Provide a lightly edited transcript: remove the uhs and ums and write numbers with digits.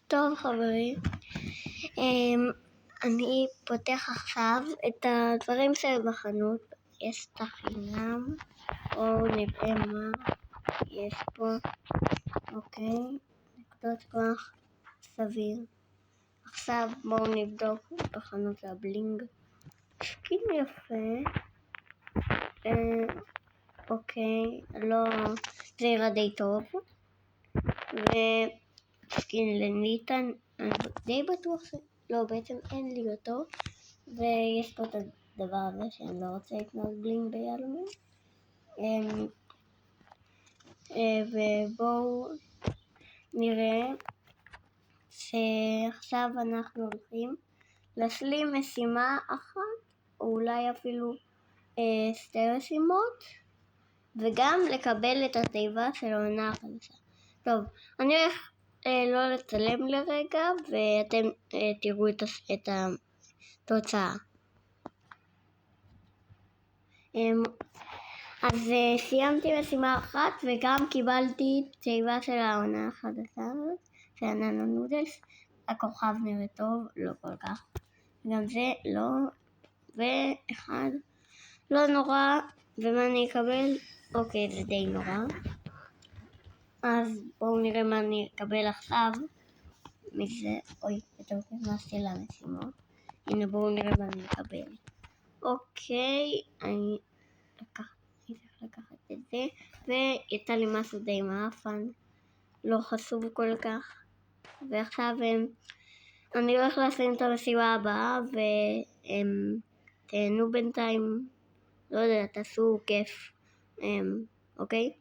טוב חברים, אני פותח עכשיו את הדברים שבחנות, יש את החינם, בואו נראה מה יש פה, אוקיי, נקודות כוח סביר. עכשיו בואו נבדוק בחנות הבלינג, סקין יפה, אוקיי, לא, זה יראה די טוב, וסקין לניתן, אני די בטוח לא, בעצם אין לי אותו, ויש פה את הדבר הזה שאני לא רוצה לקנות בלינג ביהלומים. ובואו נראה שעכשיו אנחנו הולכים להשלים משימה אחת, או אולי אפילו שתי משימות, וגם לקבל את התיבה של העונה החדשה. טוב, אני הולך לא לצלם לרגע, ואתם תראו את התוצאה. אז סיימתי משימה אחת, וגם קיבלתי תיבה של העונה החדשה, של הננו נודלס. הכוכב נראה טוב, לא כל כך. גם זה לא, ואחד, לא נורא, ומה אני אקבל? אוקיי, זה די נורא. אז בואו נראה מה אני אקבל עכשיו מזה. אוי, בטעות נכנסתי למשימות. הנה בואו נראה מה אני אקבל. אוקיי, אני צריך לקחת את זה, ויצא לי משהו די מאפן, לא חשוב כל כך. ועכשיו אני הולך לשים את המשימה הבאה, ותהנו בינתיים, לא יודע, תעשו כיף, אוקיי?